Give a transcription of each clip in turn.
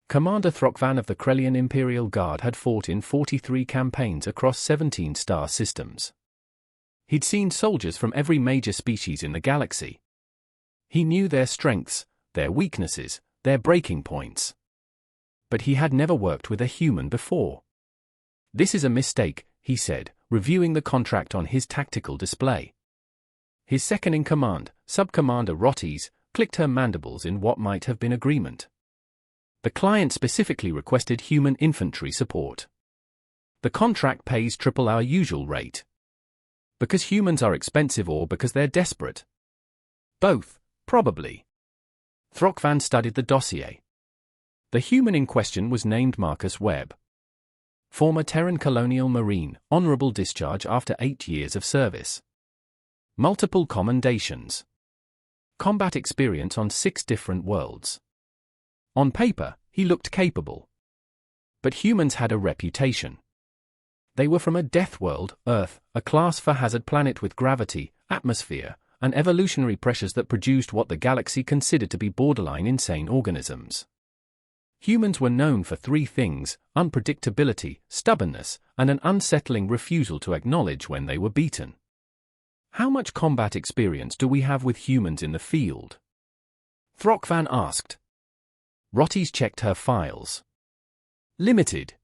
Commander Throk'van of the Krellian Imperial Guard had fought in 43 campaigns across 17 star systems. He'd seen soldiers from every major species in the galaxy. He knew their strengths, their weaknesses, their breaking points. But he had never worked with a human before. "This is a mistake," he said, reviewing the contract on his tactical display. His second-in-command, Sub-Commander Rotties, clicked her mandibles in what might have been agreement. The client specifically requested human infantry support. The contract pays triple our usual rate. Because humans are expensive or because they're desperate? Both, probably. Throk'van studied the dossier. The human in question was named Webb. Former Terran Colonial Marine, honorable discharge after 8 years of service. Multiple commendations. Combat experience on 6 different worlds. On paper, he looked capable. But humans had a reputation. They were from a death world, Earth, a class for hazard planet with gravity, atmosphere, and evolutionary pressures that produced what the galaxy considered to be borderline insane organisms. Humans were known for 3 things: unpredictability, stubbornness, and an unsettling refusal to acknowledge when they were beaten. How much combat experience do we have with humans in the field? Throk'van asked. Rotties checked her files. Limited.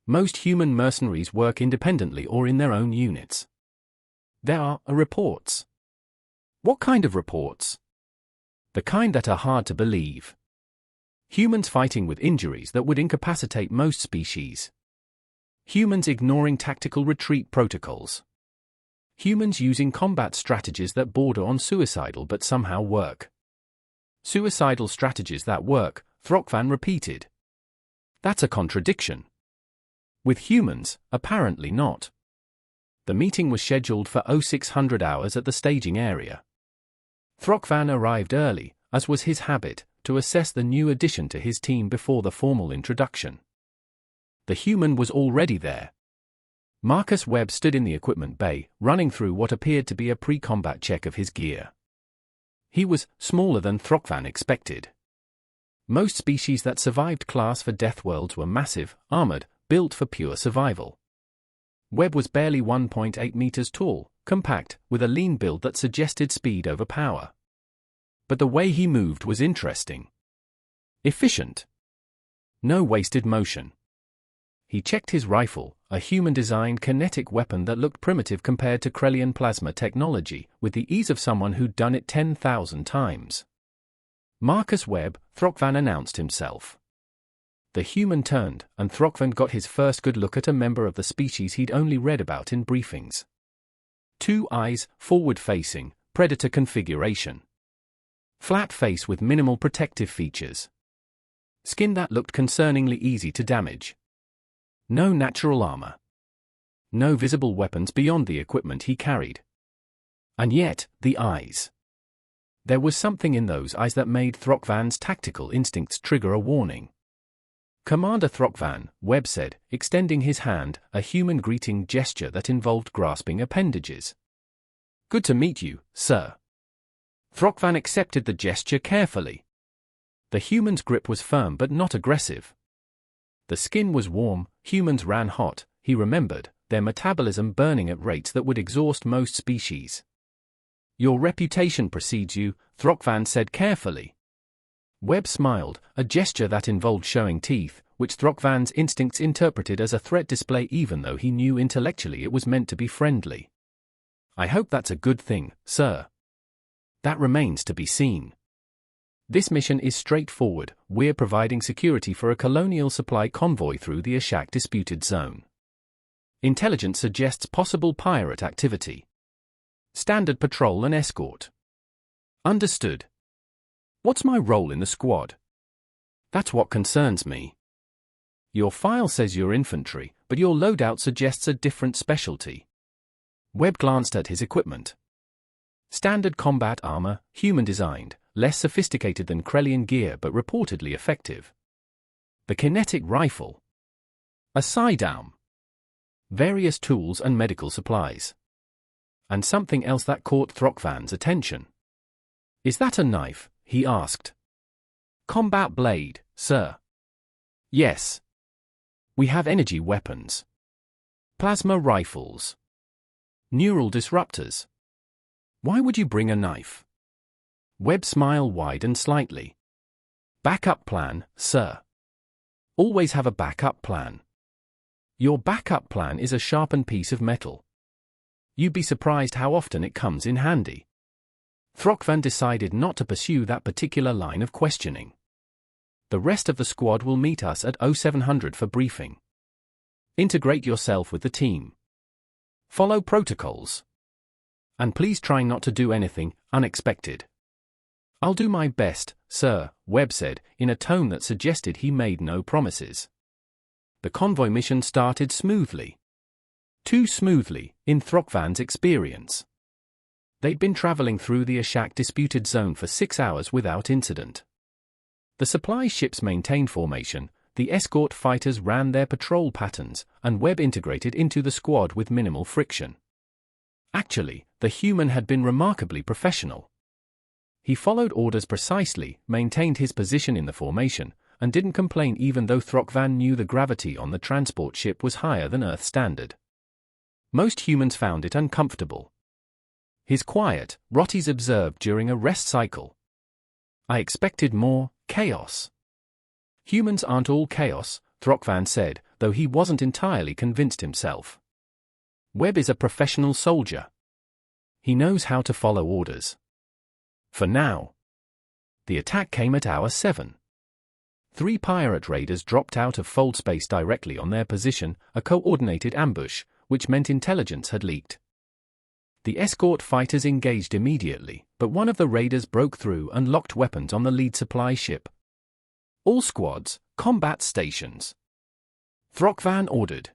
Most human mercenaries work independently or in their own units. There are reports. What kind of reports? The kind that are hard to believe. Humans fighting with injuries that would incapacitate most species. Humans ignoring tactical retreat protocols. Humans using combat strategies that border on suicidal but somehow work. Suicidal strategies that work, Throk'van repeated. That's a contradiction. With humans, apparently not. The meeting was scheduled for 0600 hours at the staging area. Throk'van arrived early, as was his habit, to assess the new addition to his team before the formal introduction. The human was already there. Webb stood in the equipment bay, running through what appeared to be a pre-combat check of his gear. He was smaller than Throk'van expected. Most species that survived class for death worlds were massive, armored, built for pure survival. Webb was barely 1.8 meters tall, compact, with a lean build that suggested speed over power. But the way he moved was interesting. Efficient. No wasted motion. He checked his rifle, a human-designed kinetic weapon that looked primitive compared to Krellian plasma technology, with the ease of someone who'd done it 10,000 times. Webb, Throk'van announced himself. The human turned, and Throk'van got his first good look at a member of the species he'd only read about in briefings. 2 eyes, forward-facing, predator configuration. Flat face with minimal protective features. Skin that looked concerningly easy to damage. No natural armor. No visible weapons beyond the equipment he carried. And yet, the eyes. There was something in those eyes that made Throk'van's tactical instincts trigger a warning. Commander Throk'van, Webb said, extending his hand, a human greeting gesture that involved grasping appendages. Good to meet you, sir. Throk'van accepted the gesture carefully. The human's grip was firm but not aggressive. The skin was warm, humans ran hot, he remembered, their metabolism burning at rates that would exhaust most species. Your reputation precedes you, Throk'van said carefully. Webb smiled, a gesture that involved showing teeth, which Throk'van's instincts interpreted as a threat display even though he knew intellectually it was meant to be friendly. I hope that's a good thing, sir. That remains to be seen. This mission is straightforward. We're providing security for a colonial supply convoy through the Ashak disputed zone. Intelligence suggests possible pirate activity. Standard patrol and escort. Understood. What's my role in the squad? That's what concerns me. Your file says you're infantry, but your loadout suggests a different specialty. Webb glanced at his equipment. Standard combat armor, human-designed, less sophisticated than Krellian gear but reportedly effective. The kinetic rifle. A sidearm. Various tools and medical supplies. And something else that caught Throk'van's attention. Is that a knife? He asked. Combat blade, sir. Yes. We have energy weapons. Plasma rifles. Neural disruptors. Why would you bring a knife? Webb's smile widened slightly. Backup plan, sir. Always have a backup plan. Your backup plan is a sharpened piece of metal. You'd be surprised how often it comes in handy. Throk'van decided not to pursue that particular line of questioning. The rest of the squad will meet us at 0700 for briefing. Integrate yourself with the team. Follow protocols. And please try not to do anything unexpected. I'll do my best, sir, Webb said, in a tone that suggested he made no promises. The convoy mission started smoothly. Too smoothly, in Throk'van's experience. They'd been traveling through the Ashak disputed zone for 6 hours without incident. The supply ships maintained formation, the escort fighters ran their patrol patterns, and Webb integrated into the squad with minimal friction. Actually, the human had been remarkably professional. He followed orders precisely, maintained his position in the formation, and didn't complain even though Throk'van knew the gravity on the transport ship was higher than Earth standard. Most humans found it uncomfortable. His quiet, Rotties observed during a rest cycle. I expected more chaos. Humans aren't all chaos, Throk'van said, though he wasn't entirely convinced himself. Webb is a professional soldier. He knows how to follow orders. For now. The attack came at hour 7. 3 pirate raiders dropped out of fold space directly on their position, a coordinated ambush, which meant intelligence had leaked. The escort fighters engaged immediately, but one of the raiders broke through and locked weapons on the lead supply ship. All squads, combat stations. Throk'van ordered.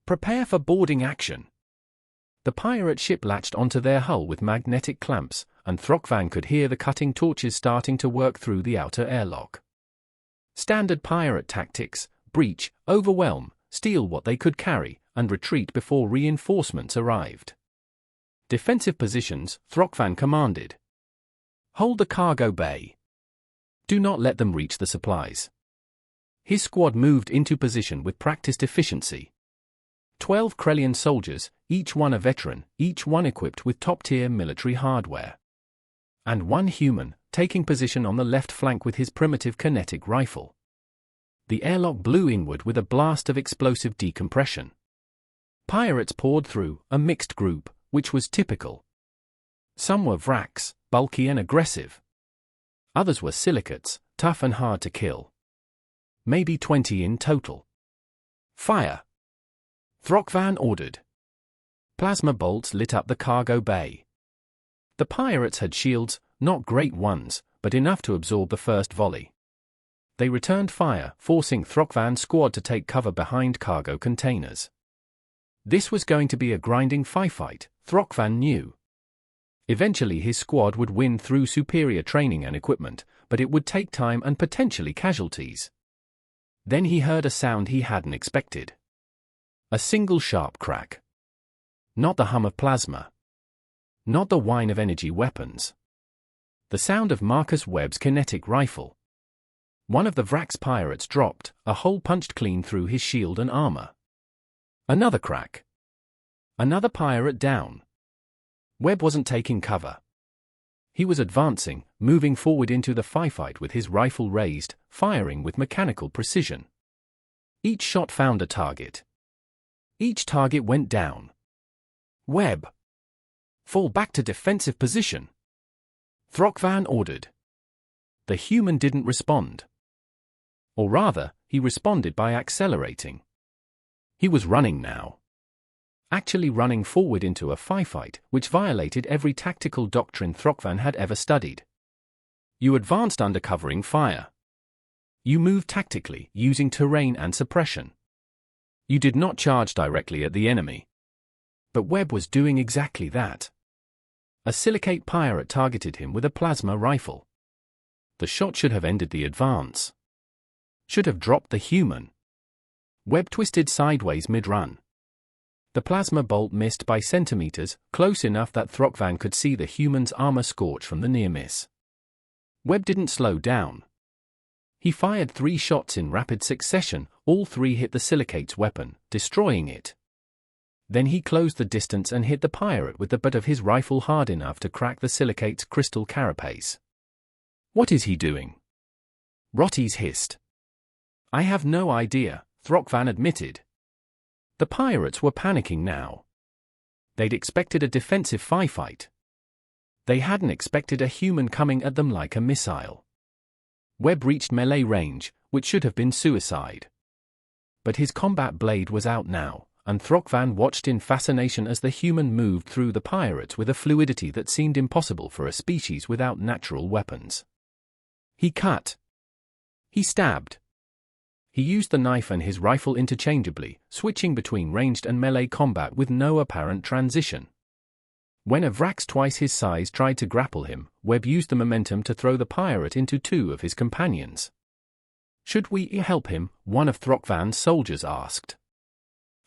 Prepare for boarding action. The pirate ship latched onto their hull with magnetic clamps, and Throk'van could hear the cutting torches starting to work through the outer airlock. Standard pirate tactics: breach, overwhelm, steal what they could carry, and retreat before reinforcements arrived. Defensive positions, Throk'van commanded. Hold the cargo bay. Do not let them reach the supplies. His squad moved into position with practiced efficiency. 12 Krellian soldiers, each one a veteran, each one equipped with top-tier military hardware. And one human, taking position on the left flank with his primitive kinetic rifle. The airlock blew inward with a blast of explosive decompression. Pirates poured through, a mixed group, which was typical. Some were Vraks, bulky and aggressive. Others were silicates, tough and hard to kill. Maybe 20 in total. Fire! Throk'van ordered. Plasma bolts lit up the cargo bay. The pirates had shields, not great ones, but enough to absorb the first volley. They returned fire, forcing Throk'van's squad to take cover behind cargo containers. This was going to be a grinding firefight, Throk'van knew. Eventually his squad would win through superior training and equipment, but it would take time and potentially casualties. Then he heard a sound he hadn't expected. A single sharp crack. Not the hum of plasma. Not the whine of energy weapons. The sound of Marcus Webb's kinetic rifle. One of the Vraks pirates dropped, a hole punched clean through his shield and armor. Another crack. Another pirate down. Webb wasn't taking cover. He was advancing, moving forward into the firefight with his rifle raised, firing with mechanical precision. Each shot found a target. Each target went down. Webb. Fall back to defensive position. Throk'van ordered. The human didn't respond. Or rather, he responded by accelerating. He was running now. Actually running forward into a firefight, which violated every tactical doctrine Throk'van had ever studied. You advanced under covering fire. You moved tactically, using terrain and suppression. You did not charge directly at the enemy. But Webb was doing exactly that. A silicate pirate targeted him with a plasma rifle. The shot should have ended the advance. Should have dropped the human. Webb twisted sideways mid-run. The plasma bolt missed by centimeters, close enough that Throk'van could see the human's armor scorch from the near miss. Webb didn't slow down. He fired 3 shots in rapid succession, all 3 hit the silicate's weapon, destroying it. Then he closed the distance and hit the pirate with the butt of his rifle hard enough to crack the silicate's crystal carapace. "What is he doing?" Rotties hissed. "I have no idea," Throk'van admitted. The pirates were panicking now. They'd expected a defensive firefight. They hadn't expected a human coming at them like a missile. Webb reached melee range, which should have been suicide. But his combat blade was out now, and Throk'van watched in fascination as the human moved through the pirates with a fluidity that seemed impossible for a species without natural weapons. He cut. He stabbed. He used the knife and his rifle interchangeably, switching between ranged and melee combat with no apparent transition. When a Vrax twice his size tried to grapple him, Webb used the momentum to throw the pirate into 2 of his companions. "Should we help him?" one of Throk'van's soldiers asked.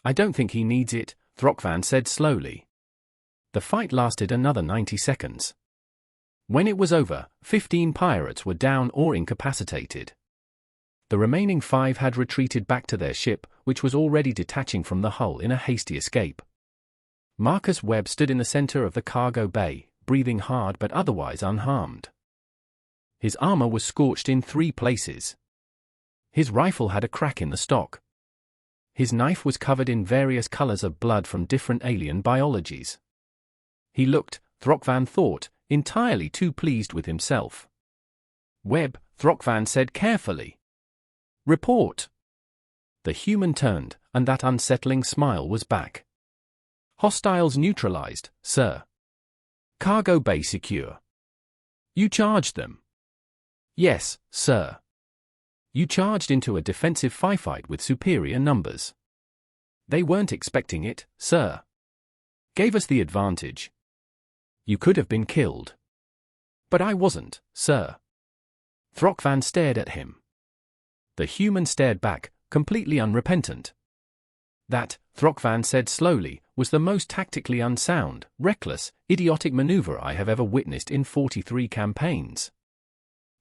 "I don't think he needs it," Throk'van said slowly. The fight lasted another 90 seconds. When it was over, 15 pirates were down or incapacitated. The remaining 5 had retreated back to their ship, which was already detaching from the hull in a hasty escape. Marcus Webb stood in the center of the cargo bay, breathing hard but otherwise unharmed. His armor was scorched in 3 places. His rifle had a crack in the stock. His knife was covered in various colors of blood from different alien biologies. He looked, Throk'van thought, entirely too pleased with himself. "Webb," Throk'van said carefully. "Report." The human turned, and that unsettling smile was back. "Hostiles neutralized, sir. Cargo bay secure." "You charged them?" "Yes, sir." "You charged into a defensive firefight with superior numbers." "They weren't expecting it, sir. Gave us the advantage." "You could have been killed." "But I wasn't, sir." Throk'van stared at him. The human stared back, completely unrepentant. "That," Throk'van said slowly, "was the most tactically unsound, reckless, idiotic maneuver I have ever witnessed in 43 campaigns."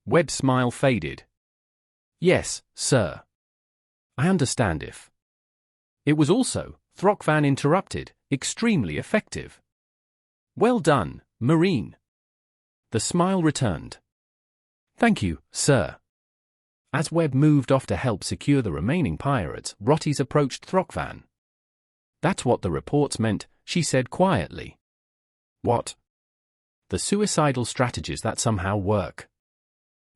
Webb's smile faded. "Yes, sir. I understand if." "It was also," Throk'van interrupted, "extremely effective." "Well done, Marine." The smile returned. "Thank you, sir." As Webb moved off to help secure the remaining pirates, Rotties approached Throk'van. "That's what the reports meant," she said quietly. "What?" "The suicidal strategies that somehow work.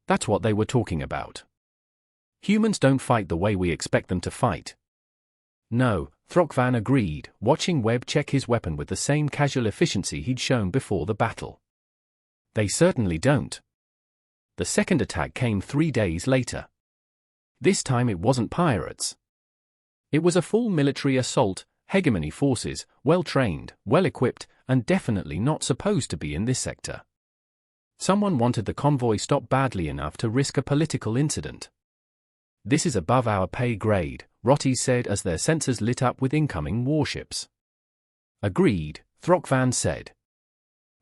That's what they were talking about. Humans don't fight the way we expect them to fight." "No," Throk'van agreed, watching Webb check his weapon with the same casual efficiency he'd shown before the battle. "They certainly don't." The second attack came 3 days later. This time it wasn't pirates. It was a full military assault, hegemony forces, well-trained, well-equipped, and definitely not supposed to be in this sector. Someone wanted the convoy stopped badly enough to risk a political incident. "This is above our pay grade," Rotties said as their sensors lit up with incoming warships. "Agreed," Throk'van said.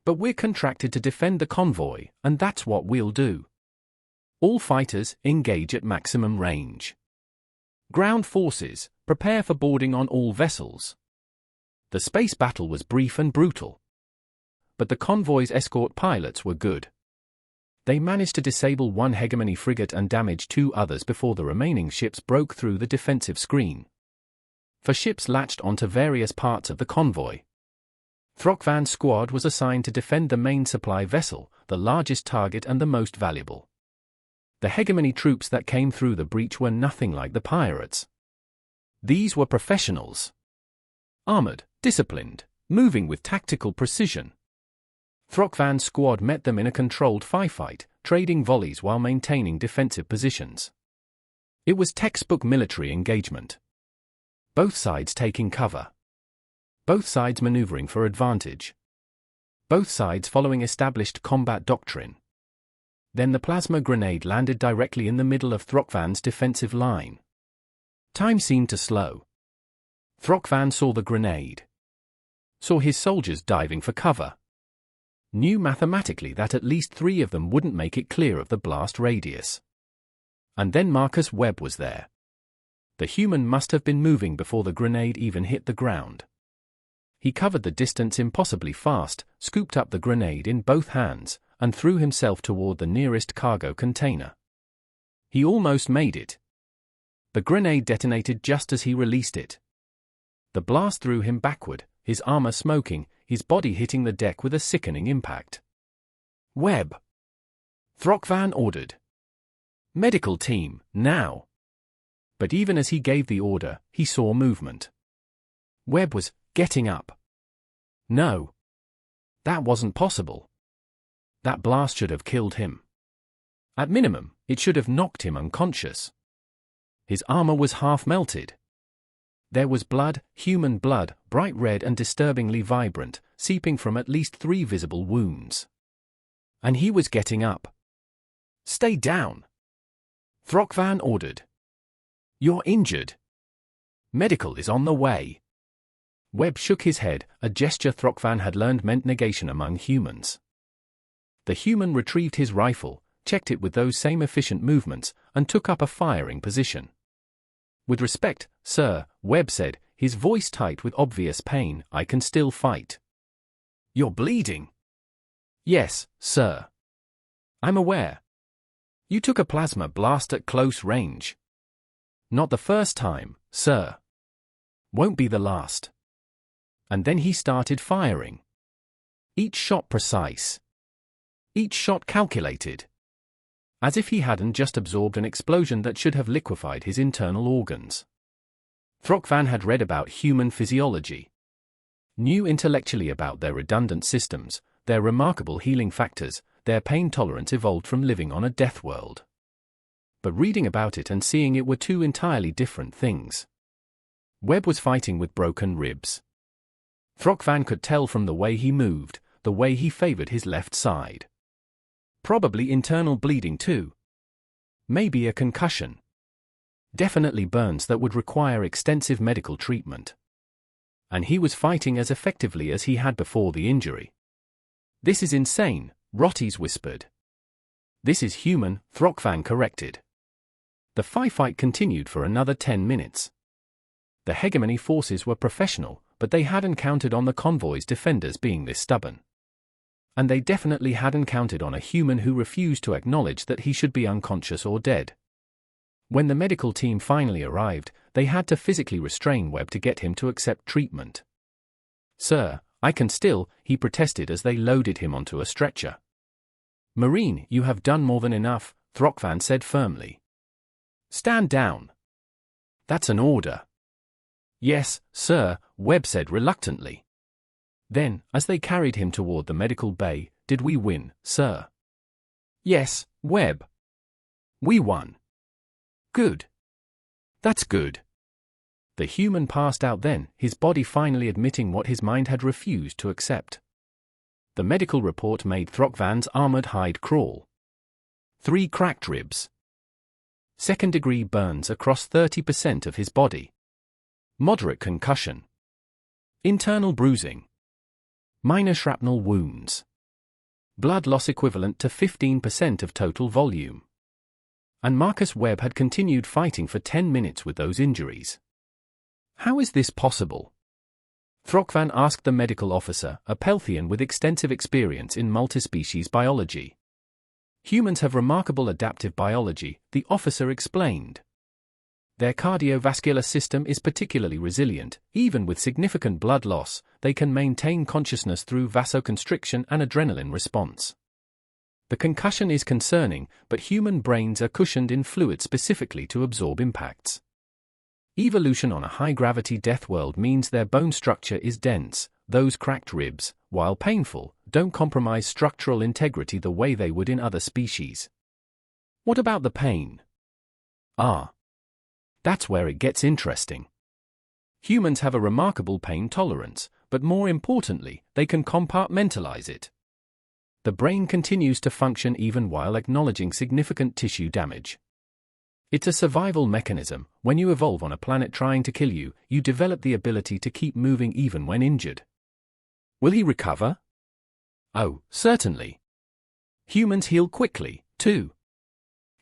"But we're contracted to defend the convoy, and that's what we'll do. All fighters, engage at maximum range. Ground forces, prepare for boarding on all vessels." The space battle was brief and brutal. But the convoy's escort pilots were good. They managed to disable 1 hegemony frigate and damage 2 others before the remaining ships broke through the defensive screen. 4 ships latched onto various parts of the convoy. Throk'van's squad was assigned to defend the main supply vessel, the largest target and the most valuable. The hegemony troops that came through the breach were nothing like the pirates. These were professionals. Armored, disciplined, moving with tactical precision. Throk'van's squad met them in a controlled firefight, trading volleys while maintaining defensive positions. It was textbook military engagement. Both sides taking cover. Both sides maneuvering for advantage. Both sides following established combat doctrine. Then the plasma grenade landed directly in the middle of Throk'van's defensive line. Time seemed to slow. Throk'van saw the grenade. Saw his soldiers diving for cover. Knew mathematically that at least 3 of them wouldn't make it clear of the blast radius. And then Marcus Webb was there. The human must have been moving before the grenade even hit the ground. He covered the distance impossibly fast, scooped up the grenade in both hands, and threw himself toward the nearest cargo container. He almost made it. The grenade detonated just as he released it. The blast threw him backward, his armor smoking, his body hitting the deck with a sickening impact. "Webb!" Throk'van ordered. "Medical team, now!" But even as he gave the order, he saw movement. Webb was getting up. No. That wasn't possible. That blast should have killed him. At minimum, it should have knocked him unconscious. His armor was half melted. There was blood, human blood, bright red and disturbingly vibrant, seeping from at least 3 visible wounds. And he was getting up. "Stay down!" Throk'van ordered. "You're injured. Medical is on the way." Webb shook his head, a gesture Throk'van had learned meant negation among humans. The human retrieved his rifle, checked it with those same efficient movements, and took up a firing position. "With respect, sir," Webb said, his voice tight with obvious pain, "I can still fight." "You're bleeding." "Yes, sir." "I'm aware. You took a plasma blast at close range." "Not the first time, sir. Won't be the last." And then he started firing. Each shot precise. Each shot calculated. As if he hadn't just absorbed an explosion that should have liquefied his internal organs. Throk'van had read about human physiology. Knew intellectually about their redundant systems, their remarkable healing factors, their pain tolerance evolved from living on a death world. But reading about it and seeing it were 2 entirely different things. Webb was fighting with broken ribs. Throk'van could tell from the way he moved, the way he favored his left side. Probably internal bleeding too. Maybe a concussion. Definitely burns that would require extensive medical treatment. And he was fighting as effectively as he had before the injury. "This is insane," Rotties whispered. "This is human," Throk'van corrected. The firefight continued for another 10 minutes. The hegemony forces were professional, but they hadn't counted on the convoy's defenders being this stubborn. And they definitely hadn't counted on a human who refused to acknowledge that he should be unconscious or dead. When the medical team finally arrived, they had to physically restrain Webb to get him to accept treatment. "Sir, I can still," he protested as they loaded him onto a stretcher. "Marine, you have done more than enough," Throk'van said firmly. "Stand down." "That's an order." "Yes, sir," Webb said reluctantly. Then, as they carried him toward the medical bay, "Did we win, sir?" "Yes, Webb. We won." "Good. That's good." The human passed out then, his body finally admitting what his mind had refused to accept. The medical report made Throk'van's armored hide crawl. 3 cracked ribs. 2nd-degree burns across 30% of his body. Moderate concussion. Internal bruising. Minor shrapnel wounds. Blood loss equivalent to 15% of total volume. And Marcus Webb had continued fighting for 10 minutes with those injuries. "How is this possible?" Throk'van asked the medical officer, a Pelthian with extensive experience in multispecies biology. "Humans have remarkable adaptive biology," the officer explained. "Their cardiovascular system is particularly resilient. Even with significant blood loss, they can maintain consciousness through vasoconstriction and adrenaline response. The concussion is concerning, but human brains are cushioned in fluid specifically to absorb impacts. Evolution on a high-gravity death world means their bone structure is dense. Those cracked ribs, while painful, don't compromise structural integrity the way they would in other species." "What about the pain?" That's where it gets interesting. Humans have a remarkable pain tolerance, but more importantly, they can compartmentalize it. The brain continues to function even while acknowledging significant tissue damage. It's a survival mechanism. When you evolve on a planet trying to kill you, you develop the ability to keep moving even when injured. Will he recover? Oh, certainly. Humans heal quickly, too.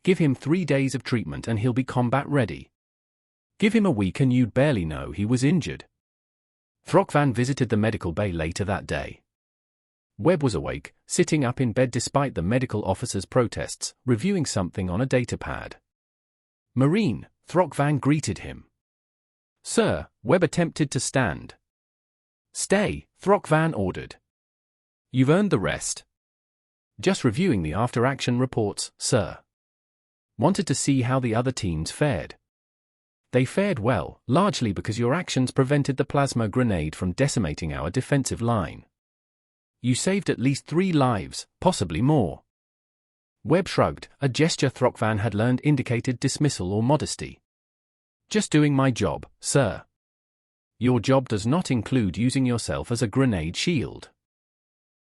Give him 3 days of treatment and he'll be combat ready. Give him a week and you'd barely know he was injured. Throk'van visited the medical bay later that day. Webb was awake, sitting up in bed despite the medical officer's protests, reviewing something on a datapad. "Marine," Throk'van greeted him. "Sir," Webb attempted to stand. "Stay," Throk'van ordered. "You've earned the rest." "Just reviewing the after-action reports, sir. Wanted to see how the other teams fared." "They fared well, largely because your actions prevented the plasma grenade from decimating our defensive line. You saved at least 3 lives, possibly more." Webb shrugged, a gesture Throk'van had learned indicated dismissal or modesty. "Just doing my job, sir." "Your job does not include using yourself as a grenade shield."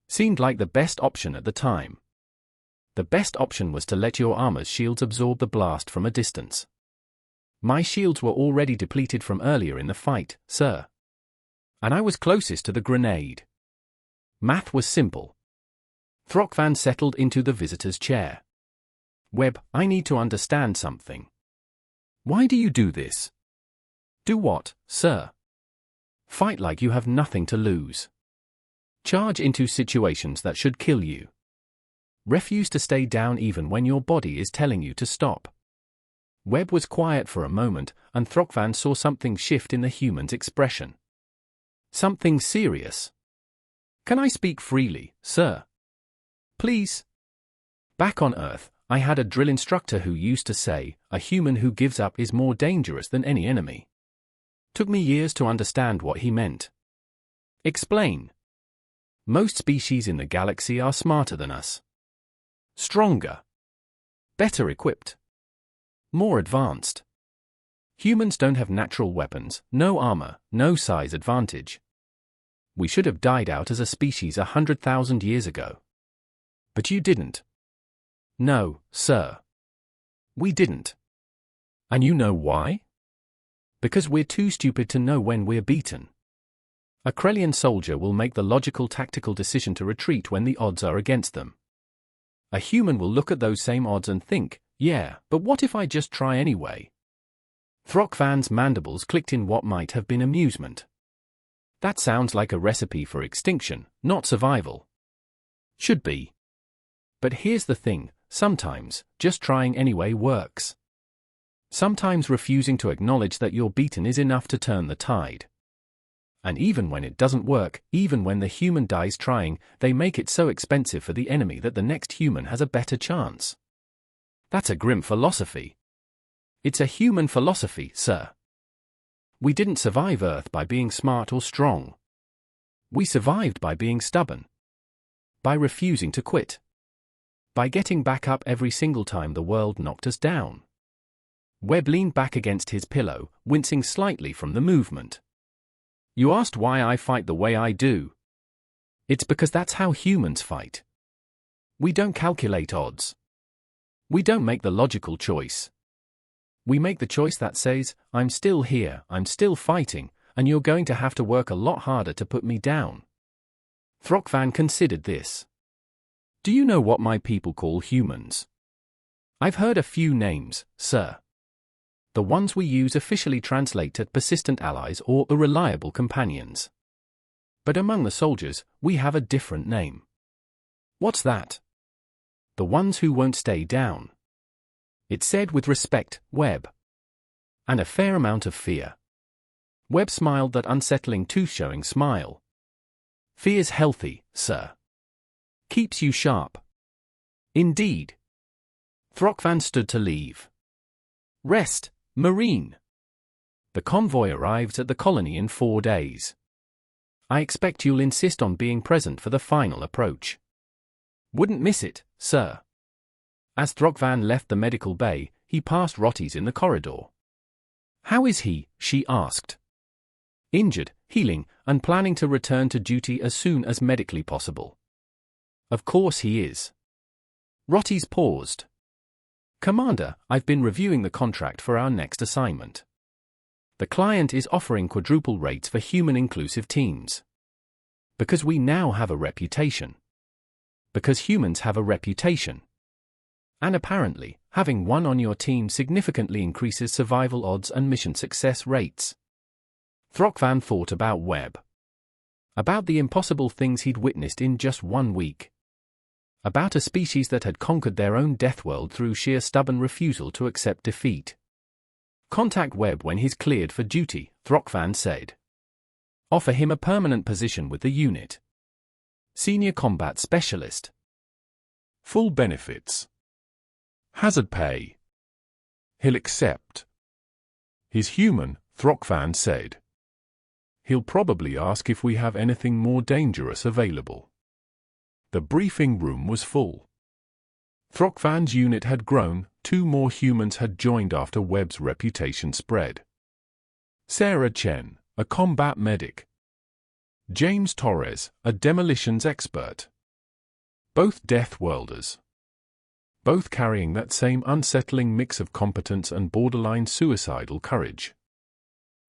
Seemed like the best option at the time. The best option was to let your armor's shields absorb the blast from a distance. "My shields were already depleted from earlier in the fight, sir. And I was closest to the grenade." Math was simple. Throk'van settled into the visitor's chair. "Webb, I need to understand something. Why do you do this?" "Do what, sir?" "Fight like you have nothing to lose. Charge into situations that should kill you. Refuse to stay down even when your body is telling you to stop." Webb was quiet for a moment, and Throk'van saw something shift in the human's expression. Something serious. "Can I speak freely, sir? Please?" "Back on Earth, I had a drill instructor who used to say, a human who gives up is more dangerous than any enemy. Took me years to understand what he meant." "Explain." "Most species in the galaxy are smarter than us. Stronger. Better equipped. More advanced. Humans don't have natural weapons, no armor, no size advantage. We should have died out as a species 100,000 years ago. But you didn't." "No, sir. We didn't." "And you know why?" "Because we're too stupid to know when we're beaten. A Krellian soldier will make the logical tactical decision to retreat when the odds are against them. A human will look at those same odds and think, yeah, but what if I just try anyway?" Throk'van's mandibles clicked in what might have been amusement. "That sounds like a recipe for extinction, not survival." "Should be. But here's the thing, sometimes, just trying anyway works. Sometimes refusing to acknowledge that you're beaten is enough to turn the tide. And even when it doesn't work, even when the human dies trying, they make it so expensive for the enemy that the next human has a better chance. That's a grim philosophy." "It's a human philosophy, sir. We didn't survive Earth by being smart or strong. We survived by being stubborn. By refusing to quit. By getting back up every single time the world knocked us down." Webb leaned back against his pillow, wincing slightly from the movement. "You asked why I fight the way I do. It's because that's how humans fight. We don't calculate odds. We don't make the logical choice. We make the choice that says, I'm still here, I'm still fighting, and you're going to have to work a lot harder to put me down." Throk'van considered this. "Do you know what my people call humans?" "I've heard a few names, sir. The ones we use officially translate to persistent allies or reliable companions. But among the soldiers, we have a different name." "What's that?" "The ones who won't stay down." It said with respect, Webb. And a fair amount of fear. Webb smiled that unsettling tooth-showing smile. "Fear's healthy, sir. Keeps you sharp." "Indeed." Throk'van stood to leave. "Rest, Marine. The convoy arrives at the colony in 4 days. I expect you'll insist on being present for the final approach." "Wouldn't miss it, sir." As Throk'van left the medical bay, he passed Rotties in the corridor. "How is he?" she asked. "Injured, healing, and planning to return to duty as soon as medically possible." "Of course he is." Rotties paused. "Commander, I've been reviewing the contract for our next assignment. The client is offering quadruple rates for human-inclusive teams. Because we now have a reputation. Because humans have a reputation. And apparently, Having one on your team significantly increases survival odds and mission success rates. Throk'van thought about Webb. About the impossible things he'd witnessed in just 1 week. About a species that had conquered their own death world through sheer stubborn refusal to accept defeat. Contact Webb when he's cleared for duty, Throk'van said. Offer him a permanent position with the unit. Senior Combat Specialist. Full benefits. Hazard pay. He'll accept. He's human, Throk'van said. He'll probably ask if we have anything more dangerous available. The briefing room was full. Throk'van's unit had grown, 2 more humans had joined after Webb's reputation spread. Sarah Chen, a combat medic. James Torres, a demolitions expert. Both Death Worlders. Both carrying that same unsettling mix of competence and borderline suicidal courage.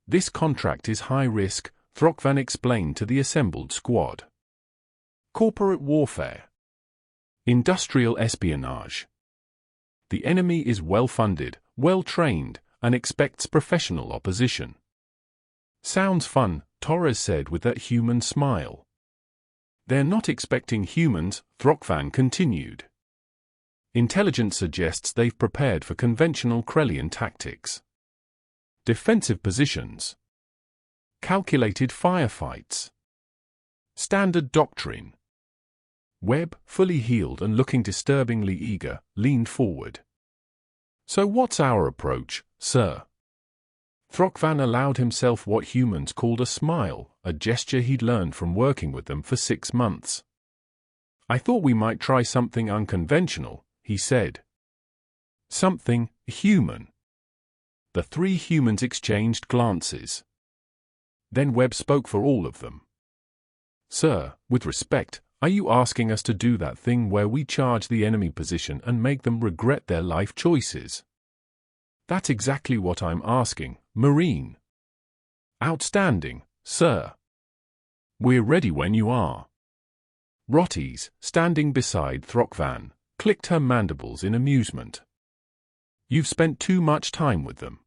This contract is high risk, Throk'van explained to the assembled squad. Corporate warfare. Industrial espionage. The enemy is well-funded, well-trained, and expects professional opposition. Sounds fun, Torres said with that human smile. They're not expecting humans, Throk'van continued. Intelligence suggests they've prepared for conventional Krellian tactics. Defensive positions. Calculated firefights. Standard doctrine. Webb, fully healed and looking disturbingly eager, leaned forward. So what's our approach, sir? Throk'van allowed himself what humans called a smile, a gesture he'd learned from working with them for 6 months. I thought we might try something unconventional, he said. Something human. The 3 humans exchanged glances. Then Webb spoke for all of them. Sir, with respect, are you asking us to do that thing where we charge the enemy position and make them regret their life choices? That's exactly what I'm asking, Marine. Outstanding, sir. We're ready when you are. Rotties, standing beside Throk'van, clicked her mandibles in amusement. You've spent too much time with them.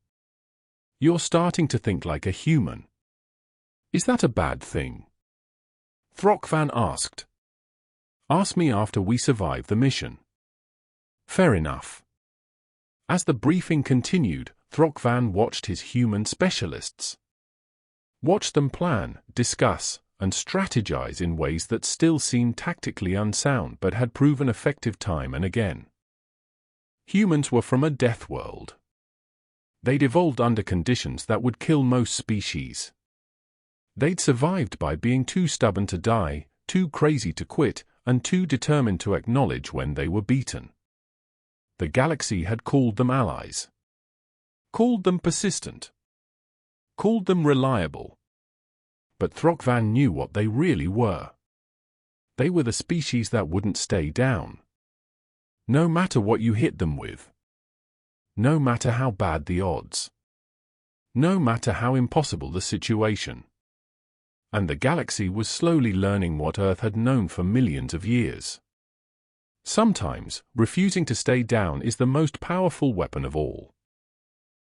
You're starting to think like a human. Is that a bad thing? Throk'van asked. Ask me after we survive the mission. Fair enough. As the briefing continued, Throk'van watched his human specialists. Watched them plan, discuss, and strategize in ways that still seemed tactically unsound but had proven effective time and again. Humans were from a death world. They'd evolved under conditions that would kill most species. They'd survived by being too stubborn to die, too crazy to quit, and too determined to acknowledge when they were beaten. The galaxy had called them allies. Called them persistent. Called them reliable. But Throk'van knew what they really were. They were the species that wouldn't stay down. No matter what you hit them with. No matter how bad the odds. No matter how impossible the situation. And the galaxy was slowly learning what Earth had known for millions of years. Sometimes, refusing to stay down is the most powerful weapon of all.